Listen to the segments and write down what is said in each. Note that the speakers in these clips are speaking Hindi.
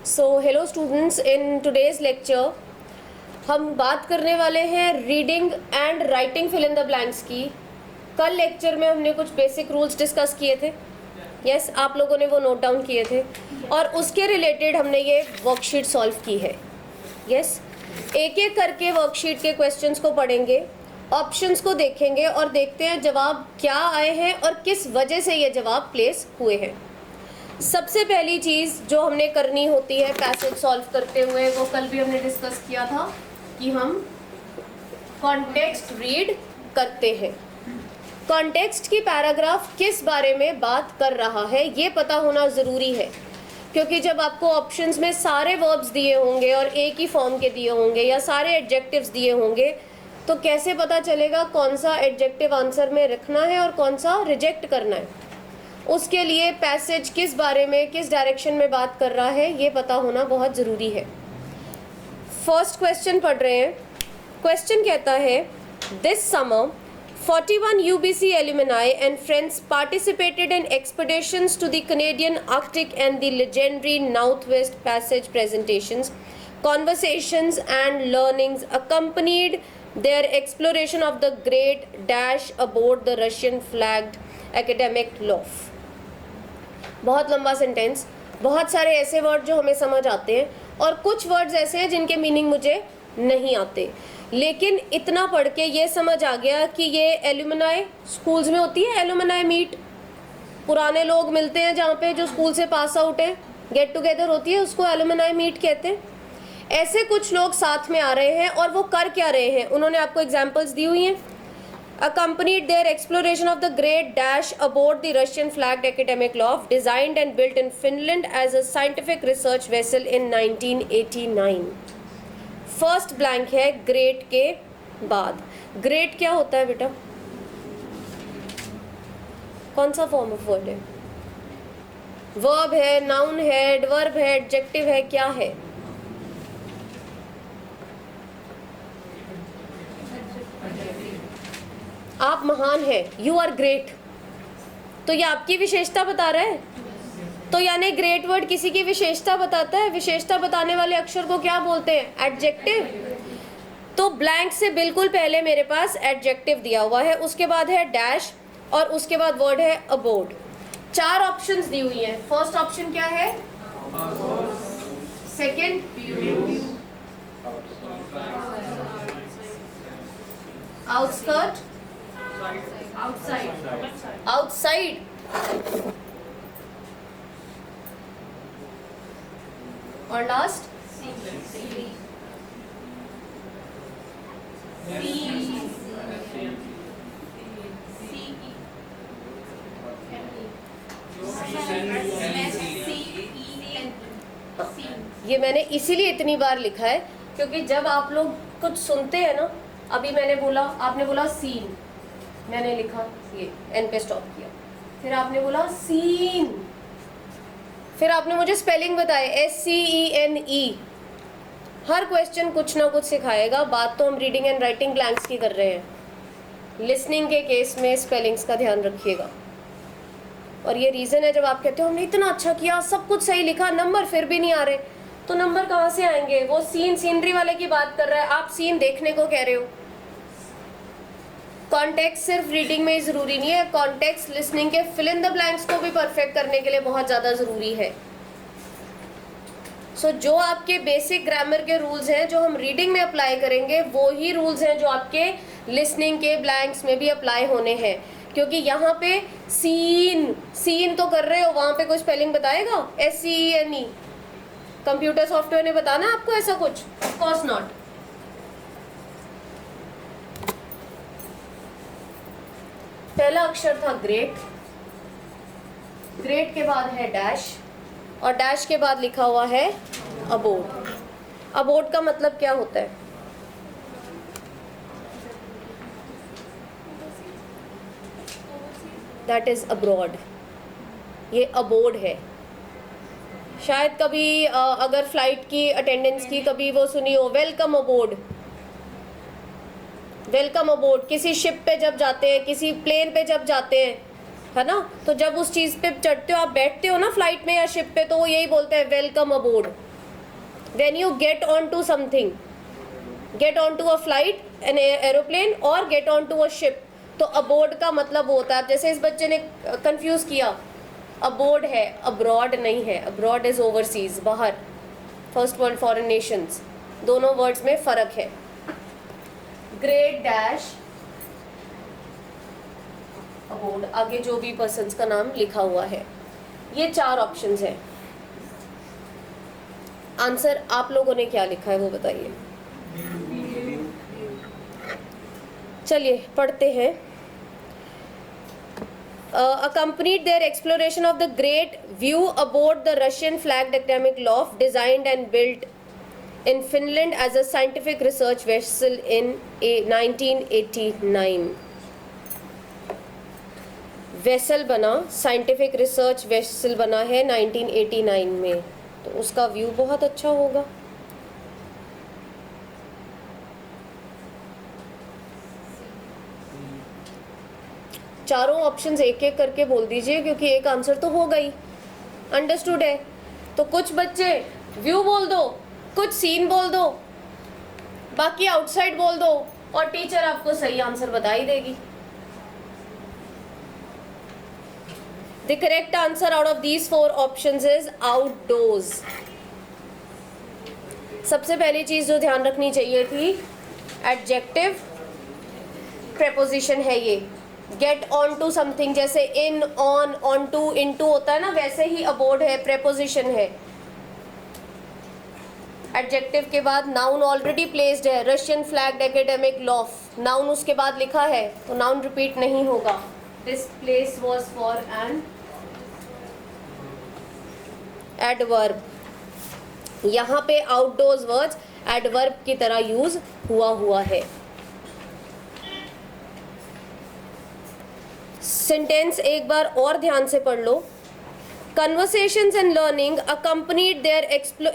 So hello students, in today's lecture हम बात करने वाले हैं reading and writing fill in the blanks की। कल लेक्चर में हमने कुछ बेसिक रूल्स डिस्कस किए थे। यस, आप लोगों ने वो नोट डाउन किए थे और उसके रिलेटेड हमने ये वर्कशीट सॉल्व की है। यस, एक एक करके वर्कशीट के क्वेश्चंस को पढ़ेंगे, ऑप्शंस को देखेंगे और देखते हैं जवाब क्या आए हैं और किस वजह से ये जवाब प्लेस हुए हैं। सबसे पहली चीज़ जो हमने करनी होती है पैसेज सॉल्व करते हुए, वो कल भी हमने डिस्कस किया था कि हम कॉन्टेक्स्ट रीड करते हैं। कॉन्टेक्स्ट की पैराग्राफ किस बारे में बात कर रहा है ये पता होना ज़रूरी है, क्योंकि जब आपको ऑप्शंस में सारे वर्ब्स दिए होंगे और एक ही फॉर्म के दिए होंगे या सारे एडजेक्टिव्स दिए होंगे, तो कैसे पता चलेगा कौन सा एडजेक्टिव आंसर में रखना है और कौन सा रिजेक्ट करना है। उसके लिए पैसेज किस बारे में, किस डायरेक्शन में बात कर रहा है, ये पता होना बहुत ज़रूरी है। फर्स्ट क्वेश्चन पढ़ रहे हैं। क्वेश्चन कहता है, this summer 41 UBC alumni and friends participated in expeditions to the Canadian Arctic and the legendary Northwest Passage presentations, conversations and learnings accompanied their exploration of the great dash aboard the Russian flagged academic loaf। बहुत लंबा सेंटेंस, बहुत सारे ऐसे वर्ड जो हमें समझ आते हैं और कुछ वर्ड्स ऐसे हैं जिनके मीनिंग मुझे नहीं आते, लेकिन इतना पढ़ के ये समझ आ गया कि ये एलुमनाई स्कूल्स में होती है। एलुमनाई मीट, पुराने लोग मिलते हैं जहाँ पे जो स्कूल से पास आउट हैं, गेट टुगेदर होती है, उसको एलुमनाई मीट कहते हैं। ऐसे कुछ लोग साथ में आ रहे हैं और वो कर क्या रहे हैं, उन्होंने आपको एग्जाम्पल्स दी हुई हैं। Accompanied their exploration of the great dash aboard the Russian flagged academic loft, designed and built in Finland as a scientific research vessel in 1989। First blank है ग्रेट के बाद। ग्रेट क्या होता है बेटा? कौन सा फॉर्म ऑफ वर्ड है? वर्ब है, नाउन है, एडवर्ब है, एडजेक्टिव है, क्या है? आप महान हैं, यू आर ग्रेट, तो ये आपकी विशेषता बता रहा है। तो यानी ग्रेट वर्ड किसी की विशेषता बताता है। विशेषता बताने वाले अक्षर को क्या बोलते हैं? एडजेक्टिव। तो ब्लैंक से बिल्कुल पहले मेरे पास एडजेक्टिव दिया हुआ है, उसके बाद है डैश और उसके बाद वर्ड है अबोर्ड। चार ऑप्शंस दी हुई हैं। फर्स्ट ऑप्शन क्या है? सेकंड आउटस्कर्ट, आउटसाइड, और लास्ट ये मैंने इसीलिए इतनी बार लिखा है क्योंकि जब आप लोग कुछ सुनते हैं ना, अभी मैंने बोला, आपने बोला सीन, मैंने लिखा ये एन पे स्टॉप किया, फिर आपने बोला सीन, फिर आपने मुझे स्पेलिंग बताए SCENE। हर क्वेश्चन कुछ ना कुछ सिखाएगा। बात तो हम रीडिंग एंड राइटिंग ब्लैंक्स की कर रहे हैं। लिसनिंग के केस में स्पेलिंग्स का ध्यान रखिएगा। और ये रीज़न है, जब आप कहते हो हमने इतना अच्छा किया, सब कुछ सही लिखा, नंबर फिर भी नहीं आ रहे, तो नंबर कहाँ से आएंगे? वो सीन, सीनरी वाले की बात कर रहा है, आप सीन देखने को कह रहे हो। कॉन्टेक्स्ट सिर्फ रीडिंग में ही ज़रूरी नहीं है, कॉन्टेक्स्ट लिसनिंग के फिल इन द ब्लैंक्स को भी परफेक्ट करने के लिए बहुत ज़्यादा ज़रूरी है। सो जो आपके बेसिक ग्रामर के रूल्स हैं जो हम रीडिंग में अप्लाई करेंगे, वो ही रूल्स हैं जो आपके लिसनिंग के ब्लैंक्स में भी अप्लाई होने हैं। क्योंकि यहाँ पे सीन, सीन तो कर रहे हो, वहाँ पे कोई स्पेलिंग बताएगा? SCENE। कंप्यूटर सॉफ्टवेयर ने बताना आपको ऐसा कुछ? Of course not. पहला अक्षर था ग्रेट, ग्रेट के बाद है डैश और डैश के बाद लिखा हुआ है अबोर्ड। अबोर्ड का मतलब क्या होता है? That is abroad. ये अबोर्ड है। शायद कभी अगर फ्लाइट की अटेंडेंस की कभी वो सुनी हो, वेलकम अबोर्ड, वेलकम अबोर्ड। किसी शिप पे जब जाते हैं, किसी प्लेन पे जब जाते हैं, है ना, तो जब उस चीज़ पे चढ़ते हो, आप बैठते हो ना फ्लाइट में या शिप पे, तो वो यही बोलते हैं welcome aboard. when you get onto something, get onto a flight, an aeroplane और get onto a ship, तो aboard का मतलब होता है, जैसे इस बच्चे ने कंफ्यूज किया, aboard है, abroad नहीं है, abroad is overseas, बाहर, फर्स्ट वर्ल्ड फॉरेन नेशंस, दोनों वर्ड्स में फर्क है। ग्रेट डैश अबोर्ड, आगे जो भी पर्सन्स का नाम लिखा हुआ है। ये 4 ऑप्शंस हैं। आंसर आप लोगों ने क्या लिखा है वो बताइए। चलिए पढ़ते हैं। Accompanied their exploration of the great view aboard the Russian flagged academic loft designed and built in Finland as a scientific research vessel in 1989। Vessel बना, साइंटिफिक रिसर्च वेसल बना है 1989 में, तो उसका व्यू बहुत अच्छा होगा। चारों ऑप्शंस एक एक करके बोल दीजिए, क्योंकि एक आंसर तो होगा ही। अंडरस्टूड है? तो कुछ बच्चे व्यू बोल दो, कुछ सीन बोल दो, बाकी आउटसाइड बोल दो, और टीचर आपको सही आंसर बता ही देगी। The correct answer out of these 4 options is outdoors। सबसे पहली चीज जो ध्यान रखनी चाहिए थी, एडजेक्टिव प्रेपोजिशन है ये। गेट ऑन टू समथिंग, जैसे in, on, on to, in to होता है ना, वैसे ही अबोर्ड है, प्रेपोजिशन है। एडजेक्टिव के बाद नाउन ऑलरेडी प्लेस्ड है, Russian flagged academic loft, noun उसके बाद लिखा है, तो नाउन रिपीट नहीं होगा। This place was for an adverb। यहाँ पे outdoors words adverb की तरह यूज हुआ है। सेंटेंस एक बार और ध्यान से पढ़ लो। Conversations and learning accompanied their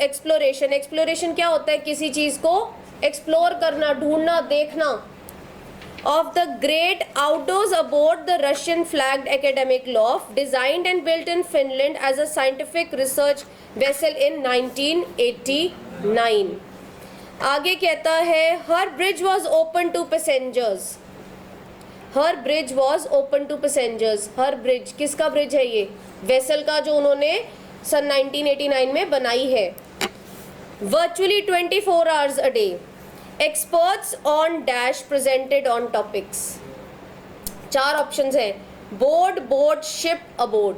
exploration। exploration क्या होता है? किसी चीज को एक्सप्लोर करना, ढूंढना, देखना। Of the great outdoors aboard the Russian flagged academic loft designed and built in Finland as a scientific research vessel in 1989। आगे कहता है her bridge was open to passengers। her bridge was open to passengers। her bridge किसका ब्रिज है? ये वेसल का, जो उन्होंने सन 1989 में बनाई है। virtually 24 hours a day। Experts on dash presented on topics. 4 options हैं, board, boat, ship, aboard.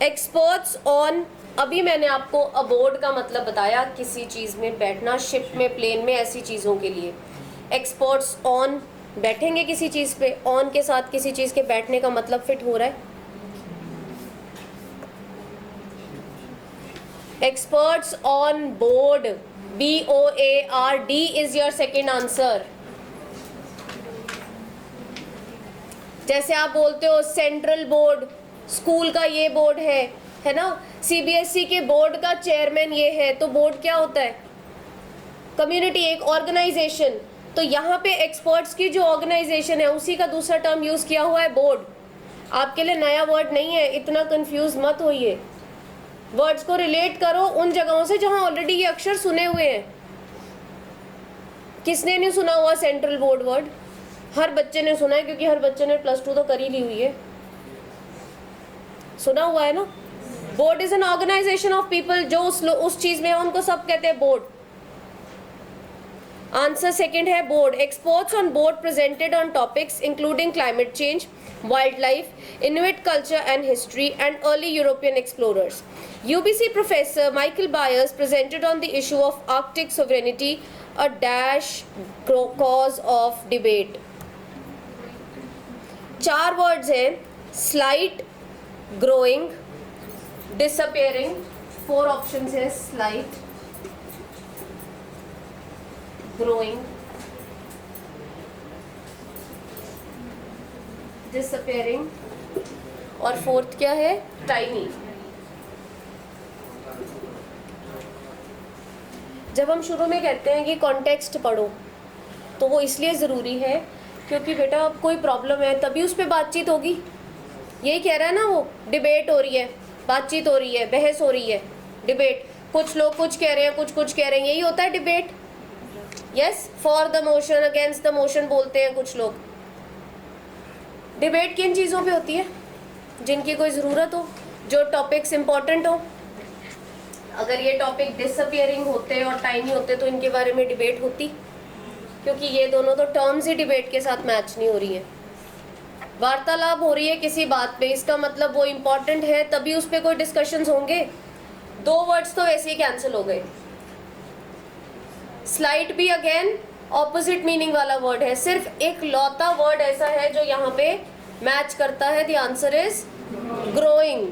Experts on, अभी मैंने आपको अबोर्ड का मतलब बताया, किसी चीज में बैठना, शिप में, प्लेन में, ऐसी चीजों के लिए। एक्सपर्ट्स ऑन, बैठेंगे किसी चीज पे, ऑन के साथ किसी चीज के बैठने का मतलब फिट हो रहा है। Experts on board, BOARD is your second answer। जैसे आप बोलते हो सेंट्रल बोर्ड, स्कूल का ये बोर्ड है ना, CBSE के बोर्ड का चेयरमैन ये है, तो बोर्ड क्या होता है? कम्युनिटी, एक ऑर्गेनाइजेशन। तो यहाँ पे एक्सपर्ट्स की जो ऑर्गेनाइजेशन है उसी का दूसरा टर्म यूज किया हुआ है, बोर्ड। आपके लिए नया वर्ड नहीं है, इतना कंफ्यूज मत होइए। वर्ड्स को रिलेट करो उन जगहों से जहां ऑलरेडी ये अक्षर सुने हुए हैं। किसने नहीं सुना हुआ सेंट्रल बोर्ड वर्ड? हर बच्चे ने सुना है, क्योंकि हर बच्चे ने +2 तो कर ही ली हुई है, सुना हुआ है ना। Board is an organisation of people, जो उस चीज में है उनको सब कहते हैं बोर्ड। आंसर सेकंड है board. Experts on board presented on topics including climate change, wildlife, Inuit culture and history, and early European explorers। UBC professor Michael Byers presented on the issue of Arctic sovereignty, a dash cause of debate। 4 words हैं, slight, growing, disappearing। 4 options है, slight, growing, डिसअपेयरिंग, और 4th क्या है? टाइनी। जब हम शुरू में कहते हैं कि कॉन्टेक्स्ट पढ़ो, तो वो इसलिए ज़रूरी है क्योंकि बेटा अब कोई प्रॉब्लम है तभी उस पर बातचीत होगी। यही कह रहा है ना वो, डिबेट हो रही है, बातचीत हो रही है, बहस हो रही है, डिबेट। कुछ लोग कुछ कह रहे हैं, कुछ कह रहे हैं, यही होता है debate. Yes, for the motion, against the motion बोलते हैं कुछ लोग। डिबेट किन चीज़ों पे होती है? जिनकी कोई ज़रूरत हो, जो टॉपिक्स इंपॉर्टेंट हो। अगर ये टॉपिक डिसअपियरिंग होते और टाइनी होते तो इनके बारे में डिबेट होती, क्योंकि ये दोनों तो टर्म्स ही डिबेट के साथ मैच नहीं हो रही है। वार्तालाप हो रही है किसी बात पे, इसका मतलब वो इम्पोर्टेंट है, तभी उस पर कोई डिस्कशंस होंगे। 2 वर्ड्स तो वैसे ही कैंसिल हो गए। स्लाइट भी अगेन ऑपोजिट मीनिंग वाला वर्ड है, सिर्फ एक लौता वर्ड ऐसा है जो यहाँ पे मैच करता है। The answer is growing.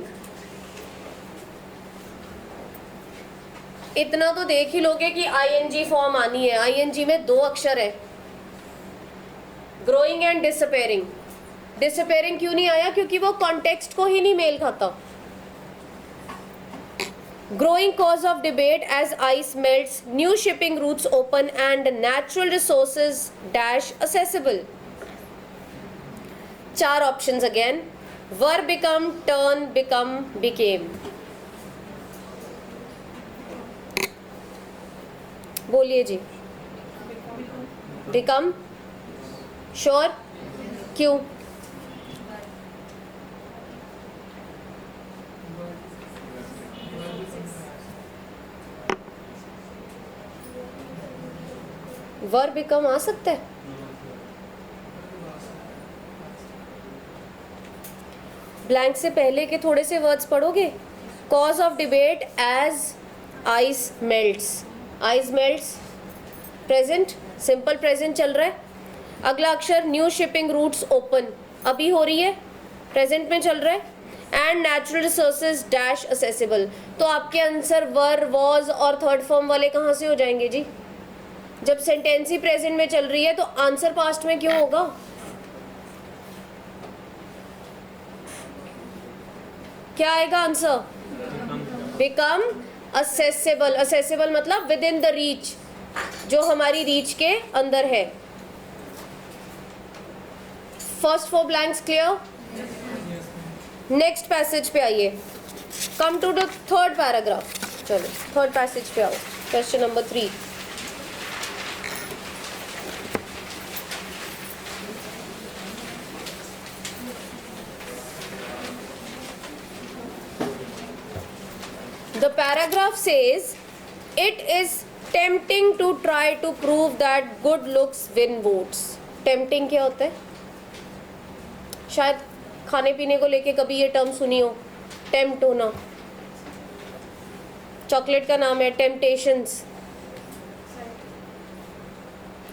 इतना तो देख ही लोगे कि आईएनजी फॉर्म आनी है। आईएनजी में 2 अक्षर है, ग्रोइंग एंड डिसअपेयरिंग। डिसअपेयरिंग क्यों नहीं आया? क्योंकि वो कॉन्टेक्स्ट को ही नहीं मेल खाता। Growing cause of debate as ice melts, new shipping routes open and natural resources dash accessible. 4 options again. Were, become, turn, become, became. बोलिए जी। become, sure, क्यों? वर बिकम आ सकता है। ब्लैंक से पहले के थोड़े से वर्ड्स पढ़ोगे। Cause of debate as ice melts. Ice melts present, simple present चल रहा है। अगला अक्षर न्यू शिपिंग रूट्स ओपन, अभी हो रही है, प्रेजेंट में चल रहा है। And natural resources dash accessible. तो आपके आंसर वर, वॉज और थर्ड फॉर्म वाले कहाँ से हो जाएंगे जी? जब सेंटेंस ही प्रेजेंट में चल रही है तो आंसर पास्ट में क्यों होगा? क्या आएगा आंसर? Become accessible. असेसेबल मतलब विद इन द रीच, जो हमारी रीच के अंदर है। First 4 blanks clear? Next passage पे आइए। Come to the third paragraph. चलो थर्ड पैसेज पे आओ। Question number 3। The paragraph says, it is tempting to try to prove that good looks win votes. Tempting क्या होता है? शायद खाने पीने को लेके कभी ये टर्म सुनी हो, टेम्प्ट होना। चॉकलेट का नाम है temptations.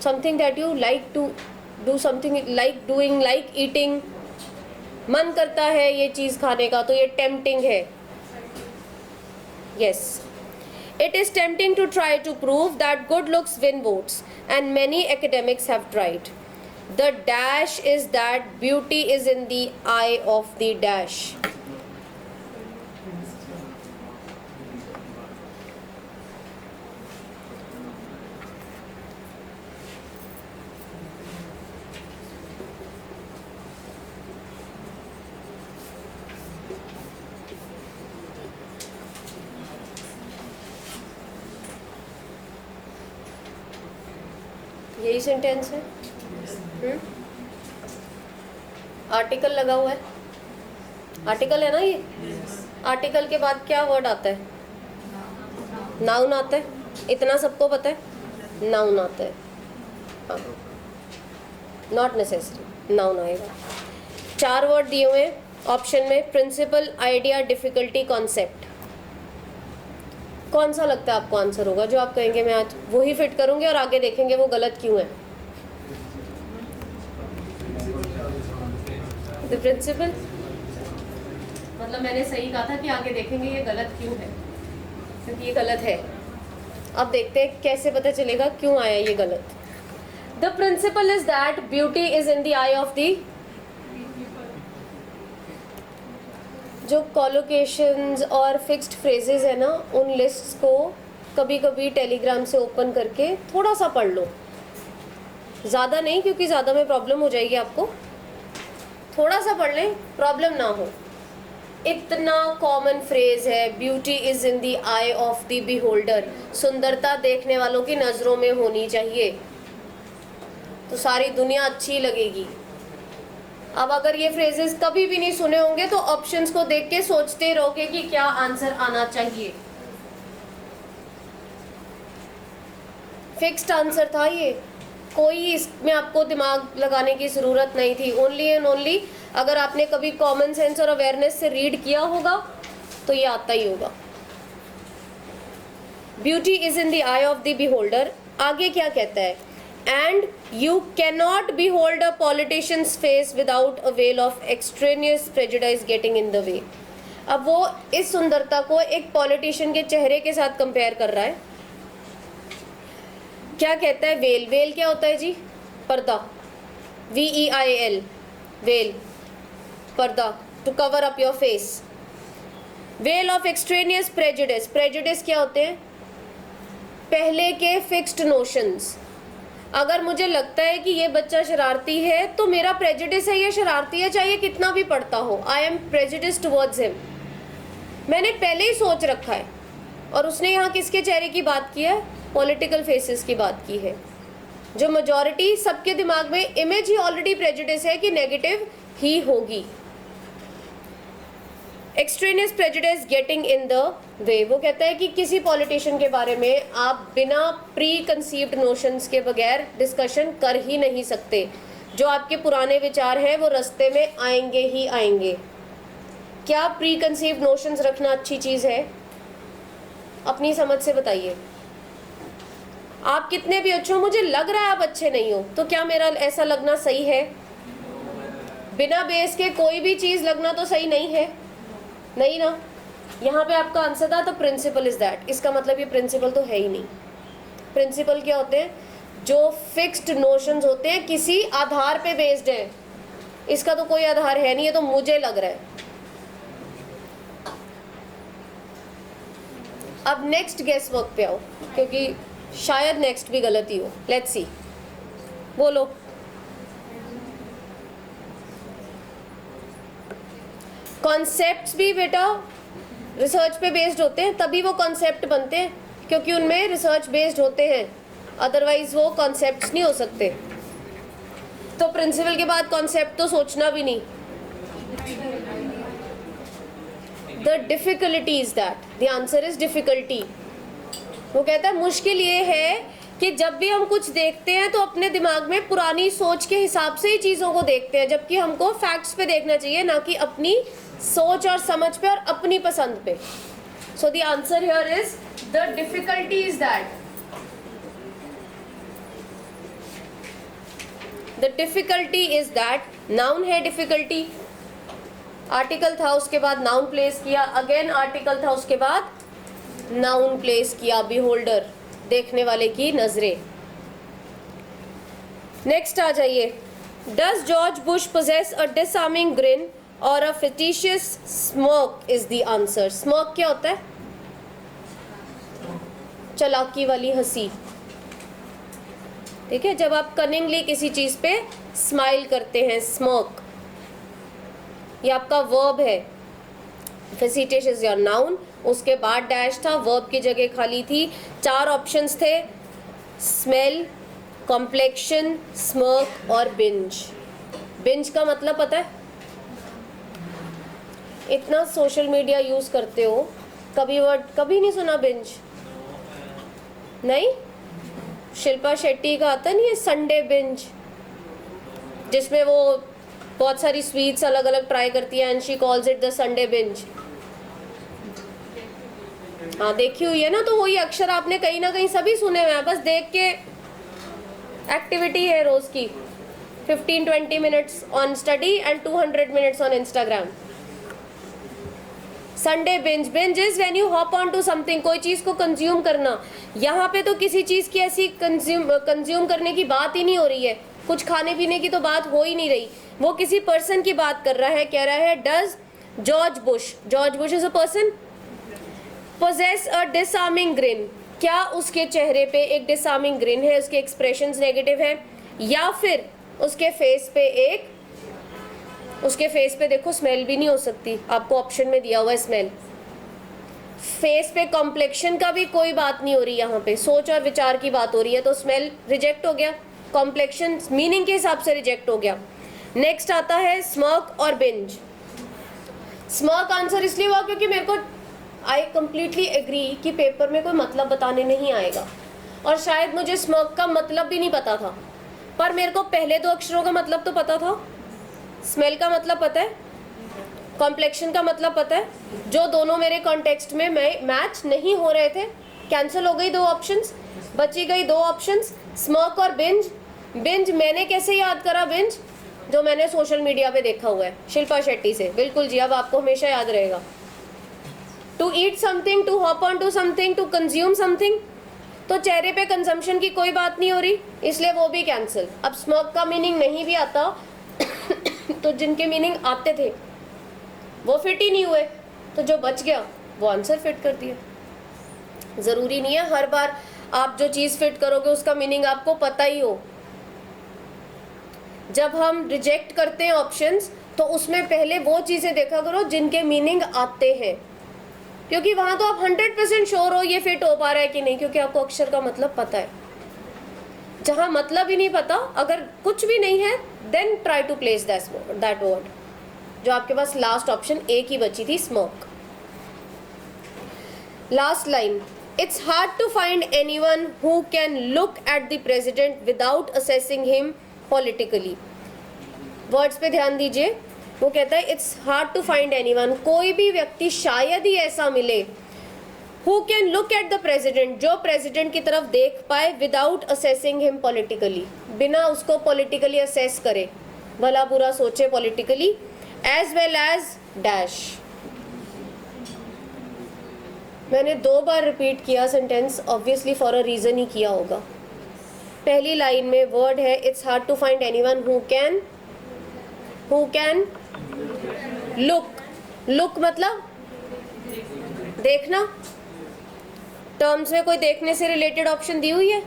Something that you like to do, something like doing, like eating. मन करता है ये चीज़ खाने का, तो ये टेम्पटिंग है। Yes, it is tempting to try to prove that good looks win votes, and many academics have tried. The dash is that beauty is in the eye of the dash. यही सेंटेंस है। आर्टिकल लगा हुआ है, आर्टिकल है ना ये। आर्टिकल के बाद क्या वर्ड आता है? नाउन आता है। इतना सबको पता है, नाउन आता है। हाँ, नॉट नेसेसरी, नाउन आएगा। 4 वर्ड दिए हुए हैं ऑप्शन में। Principle, idea, difficulty, concept. कौन सा लगता है आपको आंसर होगा? जो आप कहेंगे मैं आज वही फिट करूंगी और आगे देखेंगे वो गलत क्यों है। द प्रिंसिपल, मतलब मैंने सही कहा था कि आगे देखेंगे ये गलत क्यों है, क्योंकि ये गलत है। अब देखते हैं कैसे पता चलेगा क्यों आया ये गलत। The principle is that beauty is in the eye of the. जो कॉलोकेशंस और फिक्स्ड फ्रेजेस है ना, उन लिस्ट्स को कभी कभी टेलीग्राम से ओपन करके थोड़ा सा पढ़ लो। ज़्यादा नहीं, क्योंकि ज़्यादा में प्रॉब्लम हो जाएगी आपको। थोड़ा सा पढ़ लें, प्रॉब्लम ना हो। इतना कॉमन फ्रेज है, beauty is in the eye of the beholder, सुंदरता देखने वालों की नजरों में होनी चाहिए तो सारी दुनिया अच्छी लगेगी। अब अगर ये फ्रेजेस कभी भी नहीं सुने होंगे तो ऑप्शंस को देख के सोचते रहोगे कि क्या आंसर आना चाहिए। फिक्स्ड आंसर था ये, कोई इसमें आपको दिमाग लगाने की ज़रूरत नहीं थी। ओनली एंड ओनली अगर आपने कभी कॉमन सेंस और अवेयरनेस से रीड किया होगा तो ये आता ही होगा। Beauty is in the eye of the beholder. आगे क्या कहता है? And you cannot behold a politicians face without a well of extraneous prejudice getting in the way. अब वो इस सुंदरता को एक पॉलिटिशियन के चेहरे के साथ कंपेयर कर रहा है। क्या कहता है? वेल, वेल क्या होता है जी? पर्दा, VEIL, वेल, पर्दा, to cover up your face. Veil of extraneous prejudice, prejudice क्या होते हैं? पहले के फिक्स्ड नोशंस। अगर मुझे लगता है कि ये बच्चा शरारती है तो मेरा प्रेजुडिस है ये शरारती है, चाहे कितना भी पढ़ता हो। I am prejudice towards him, मैंने पहले ही सोच रखा है। और उसने यहाँ किसके चेहरे की बात की है? पॉलिटिकल फेसेस की बात की है। जो मेजॉरिटी सबके दिमाग में इमेज ही ऑलरेडी प्रेजुडिस है कि नेगेटिव ही होगी। Extraneous prejudice getting in the way, वो कहता है कि किसी पॉलिटिशियन के बारे में आप बिना प्री कंसीव्ड नोशंस के बगैर डिस्कशन कर ही नहीं सकते। जो आपके पुराने विचार हैं वो रास्ते में आएंगे ही आएंगे। क्या प्री कंसीव्ड नोशंस रखना अच्छी चीज़ है? अपनी समझ से बताइए। आप कितने भी अच्छे हो, मुझे लग रहा है आप अच्छे नहीं हो, तो क्या मेरा ऐसा लगना सही है? बिना बेस के कोई भी चीज़ लगना तो सही नहीं है, नहीं ना। यहाँ पे आपका आंसर था तो प्रिंसिपल इज दैट, इसका मतलब ये प्रिंसिपल तो है ही नहीं। प्रिंसिपल क्या होते हैं? जो फिक्स्ड नोशंस होते हैं, किसी आधार पे बेस्ड है। इसका तो कोई आधार है नहीं, ये तो मुझे लग रहा है। अब नेक्स्ट गेस वर्क पे आओ, क्योंकि शायद नेक्स्ट भी गलत ही हो। लेट्स सी, बोलो। कॉन्सेप्ट्स भी बेटा रिसर्च पे बेस्ड होते हैं, तभी वो कॉन्सेप्ट बनते हैं, क्योंकि उनमें रिसर्च बेस्ड होते हैं, अदरवाइज वो कॉन्सेप्ट्स नहीं हो सकते। तो प्रिंसिपल के बाद कॉन्सेप्ट तो सोचना भी नहीं। The difficulty is that, the answer is difficulty. वो कहता है मुश्किल ये है कि जब भी हम कुछ देखते हैं तो अपने दिमाग में पुरानी सोच के हिसाब से ही चीज़ों को देखते हैं, जबकि हमको फैक्ट्स पे देखना चाहिए, ना कि अपनी सोच और समझ पे और अपनी पसंद पे। So the answer here is the difficulty is that, the difficulty is that, noun है डिफिकल्टी, आर्टिकल था उसके बाद नाउन प्लेस किया, अगेन आर्टिकल था उसके बाद नाउन प्लेस किया, बिहोल्डर, देखने वाले की नजरें। नेक्स्ट आ जाइए। Does George Bush poses a disarming grin or a fictitious smirk is the answer. Smirk क्या होता है? चालाकी वाली हंसी, ठीक है, जब आप कनिंगली किसी चीज पे स्माइल करते हैं, स्मर्क। ये आपका वर्ब है, फेसिटिश इज योर नाउन, उसके बाद डैश था, वर्ब की जगह खाली थी। 4 ऑप्शंस थे, स्मेल, कॉम्प्लेक्शन, स्मर्क और बिंज। बिंज का मतलब पता है? इतना सोशल मीडिया यूज करते हो, कभी वर्ड कभी नहीं सुना बिंज? नहीं? शिल्पा शेट्टी का आता नहीं है संडे बिंज, जिसमें वो बहुत सारी स्वीट्स अलग अलग ट्राई करती है and she calls it the Sunday binge. हाँ, देखी हुई है ना। तो वही अक्षर आपने कहीं ना कहीं सभी सुने हुए हैं, बस देख के एक्टिविटी है रोज की, 15-20 minutes on study and 200 minutes on Instagram. Sunday binge, binge is when you hop on to something, कोई चीज को कंज्यूम करना। यहाँ पे तो किसी चीज की ऐसी कंज्यूम करने की बात ही नहीं हो रही है, कुछ खाने पीने की तो बात हो ही नहीं रही। वो किसी पर्सन की बात कर रहा है, कह रहा है does George Bush, George Bush is a person, poses a disarming grin, क्या उसके चेहरे पे एक डिसआर्मिंग ग्रिन है, उसके एक्सप्रेशंस नेगेटिव है, या फिर उसके फेस पे एक उसके फेस पे देखो स्मेल भी नहीं हो सकती, आपको ऑप्शन में दिया हुआ है स्मेल। फेस पे कॉम्प्लेक्शन का भी कोई बात नहीं हो रही, यहाँ पे सोच और विचार की बात हो रही है, तो स्मेल रिजेक्ट हो गया, कॉम्प्लेक्शन मीनिंग के हिसाब से रिजेक्ट हो गया। नेक्स्ट आता है स्मर्क और बिंज। स्मर्क आंसर इसलिए हुआ क्योंकि मेरे को आई कंप्लीटली एग्री कि पेपर में कोई मतलब बताने नहीं आएगा, और शायद मुझे स्मर्क का मतलब भी नहीं पता था, पर मेरे को पहले 2 अक्षरों का मतलब तो पता था। स्मेल का मतलब पता है, कॉम्प्लेक्शन का मतलब पता है, जो दोनों मेरे कॉन्टेक्स्ट में मैच नहीं हो रहे थे, कैंसिल हो गई 2 ऑप्शंस, बची गई 2 ऑप्शंस, स्मर्क और बिंज। बिंज मैंने कैसे याद करा, बिंज जो मैंने सोशल मीडिया पे देखा हुआ है शिल्पा शेट्टी से, बिल्कुल जी, अब आपको हमेशा याद रहेगा। To eat something, to hop on to something, to consume something, तो चेहरे पे कंजम्पशन की कोई बात नहीं हो रही, इसलिए वो भी कैंसिल। अब स्मर्क का मीनिंग नहीं भी आता तो जिनके मीनिंग आते थे वो फिट ही नहीं हुए, तो जो बच गया वो आंसर फिट कर दिया। ज़रूरी नहीं है हर बार आप जो चीज़ फिट करोगे उसका मीनिंग आपको पता ही हो। जब हम रिजेक्ट करते हैं ऑप्शंस तो उसमें पहले वो चीज़ें देखा करो जिनके मीनिंग आते हैं, क्योंकि वहाँ तो आप 100% श्योर हो ये फिट हो पा रहा है कि नहीं, क्योंकि आपको अक्षर का मतलब पता है। जहाँ मतलब ही नहीं पता, अगर कुछ भी नहीं है, then try to place that word. जो आपके पास लास्ट ऑप्शन एक ही बची थी, smoke. Last line, it's hard to find anyone who can look at the president without assessing him politically. Words पे ध्यान दीजिए, वो कहता है it's hard to find anyone, कोई भी व्यक्ति शायद ही ऐसा मिले, who can look at the president, जो प्रेसिडेंट की तरफ देख पाए, विदाउट असेसिंग हिम पॉलिटिकली, बिना उसको पॉलिटिकली असेस करे, भला बुरा सोचे politically, as well as dash. मैंने 2 बार रिपीट किया sentence, obviously for a reason ही किया होगा। पहली लाइन में वर्ड है it's hard to find anyone who can look मतलब देखना, टर्म्स में कोई देखने से रिलेटेड ऑप्शन दी हुई है,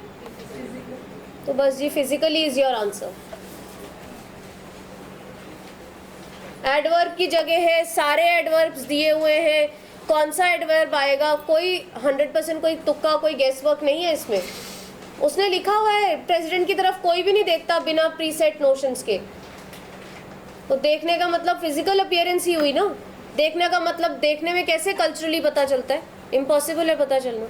तो बस जी physically is your answer. Adverb की जगह है, सारे एडवर्ब्स दिए हुए हैं, कौन सा एडवर्ब आएगा, कोई 100% कोई तुक्का, कोई गेस वर्क नहीं है इसमें। उसने लिखा हुआ है प्रेसिडेंट की तरफ कोई भी नहीं देखता बिना प्रीसेट नोशंस के, तो देखने का मतलब फिजिकल अपीयरेंस ही हुई ना। देखने का मतलब देखने में कैसे कल्चरली पता चलता है, इम्पॉसिबल है पता चलना।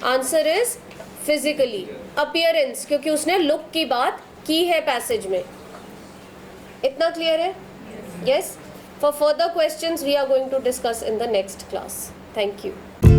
आंसर इज फिजिकली अपीयरेंस, क्योंकि उसने लुक की बात की है पैसेज में। इतना क्लियर है? Yes. For further questions we are going to discuss in the next class. Thank you.